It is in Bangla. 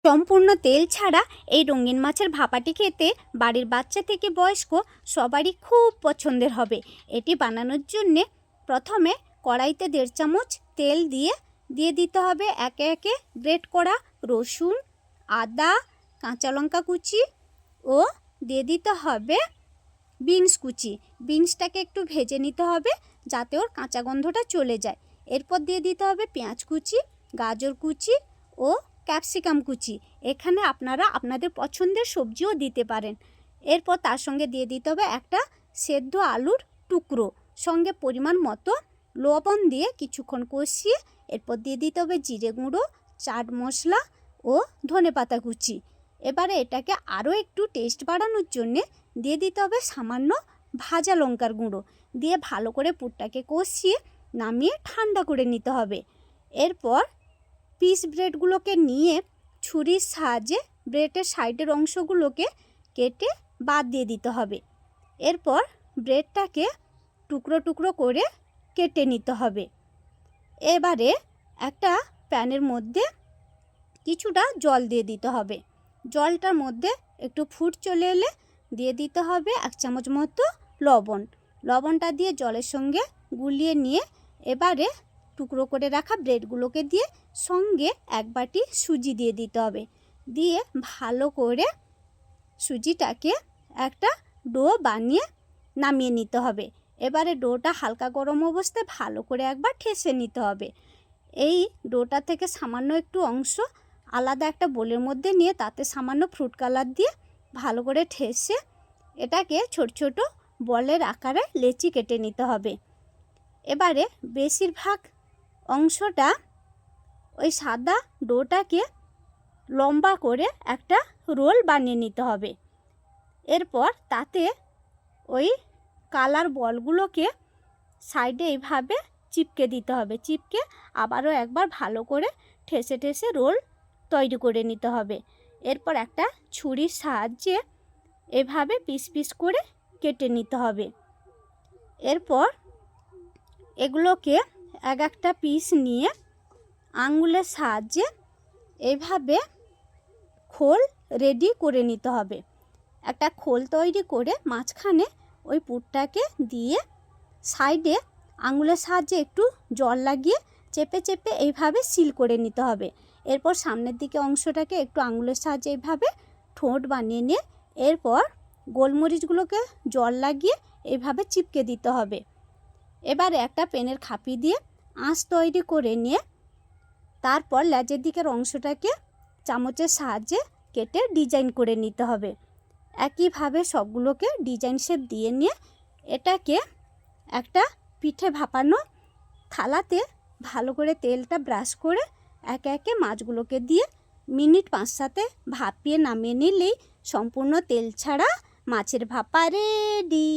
সম্পূর্ণ তেল ছাড়া এই রঙিন মাছের ভাপাটি খেতে বাড়ির বাচ্চা থেকে বয়স্ক সবারই খুব পছন্দের হবে। এটি বানানোর জন্যে প্রথমে কড়াইতে 1.5 চামচ তেল দিয়ে দিতে হবে একে একে গ্রেট করা রসুন, আদা, কাঁচা লঙ্কা কুচি ও দিয়ে দিতে হবে বিনস কুচি। বিনসটাকে একটু ভেজে নিতে হবে যাতে ওর কাঁচা গন্ধটা চলে যায়। এরপর দিয়ে দিতে হবে পেঁয়াজ কুচি, গাজর কুচি ও ক্যাপসিকাম কুচি। এখানে আপনারা আপনাদের পছন্দের সবজিও দিতে পারেন। এরপর তার সঙ্গে দিয়ে দিতে হবে একটা সেদ্ধ আলুর টুকরো, সঙ্গে পরিমাণ মতো লবণ দিয়ে কিছুক্ষণ কষিয়ে এরপর দিয়ে দিতে হবে জিরে গুঁড়ো, চাট মশলা ও ধনেপাতা কুচি। এবারে এটাকে আরও একটু টেস্ট বাড়ানোর জন্যে দিয়ে দিতে হবে সামান্য ভাজা লঙ্কার গুঁড়ো, দিয়ে ভালো করে পুরটাকে কষিয়ে নামিয়ে ঠান্ডা করে নিতে হবে। এরপর পিস ব্রেডগুলোকে নিয়ে ছুরির সাহায্যে ব্রেডের সাইডের অংশগুলোকে কেটে বাদ দিয়ে দিতে হবে। এরপর ব্রেডটাকে টুকরো টুকরো করে কেটে নিতে হবে। এবারে একটা প্যানের মধ্যে কিছুটা জল দিয়ে দিতে হবে। জলটার মধ্যে একটু ফুট চলে এলে দিয়ে দিতে হবে 1 চামচ মতো লবণ। লবণটা দিয়ে জলের সঙ্গে গুলিয়ে নিয়ে এবারে টুকরো করে রাখা ব্রেডগুলোকে দিয়ে সঙ্গে 1 বাটি সুজি দিয়ে দিতে হবে। দিয়ে ভালো করে সুজিটাকে একটা ডো বানিয়ে নামিয়ে নিতে হবে। এবারে ডোটা হালকা গরম অবস্থায় ভালো করে একবার ঠেসে নিতে হবে। এই ডোটা থেকে সামান্য একটু অংশ আলাদা একটা বোলের মধ্যে নিয়ে তাতে সামান্য ফ্রুট কালার দিয়ে ভালো করে ঠেসে এটাকে ছোট ছোট বলের আকারে লেচি কেটে নিতে হবে। এবারে বেশিরভাগ অংশটা ওই সাদা ডোটাকে লম্বা করে একটা রোল বানিয়ে নিতে হবে। এরপর তাতে ওই কালার বলগুলোকে সাইডে এইভাবে চিপকে দিতে হবে। চিপকে আবারও একবার ভালো করে ঠেসে ঠেসে রোল তৈরি করে নিতে হবে। এরপর একটা ছুরির সাহায্যে এভাবে পিস পিস করে কেটে নিতে হবে। এরপর এগুলোকে একটা পিস নিয়ে আঙুলের সাহায্যে এইভাবে খোল রেডি করে নিতে হবে। একটা খোল তৈরি করে মাঝখানে ওই পুরটাকে দিয়ে সাইডে আঙুলের সাহায্যে একটু জল লাগিয়ে চেপে চেপে এইভাবে সিল করে নিতে হবে। এরপর সামনের দিকে অংশটাকে একটু আঙুলের সাহায্যে এইভাবে ঠোঁট বানিয়ে নিয়ে এরপর গোলমরিচগুলোকে জল লাগিয়ে এইভাবে চিপকে দিতে হবে। এবারে একটা পেনের খাপি দিয়ে আঁশ তৈরি করে নিয়ে তারপর লেজের দিকের অংশটাকে চামচের সাহায্যে কেটে ডিজাইন করে নিতে হবে। একইভাবে সবগুলোকে ডিজাইন শেপ দিয়ে নিয়ে এটাকে একটা পিঠে ভাপানো থালাতে ভালো করে তেলটা ব্রাশ করে একে একে মাছগুলোকে দিয়ে মিনিট 5-7 ভাপিয়ে নামিয়ে নিলেই সম্পূর্ণ তেল ছাড়া মাছের ভাপা রেডি।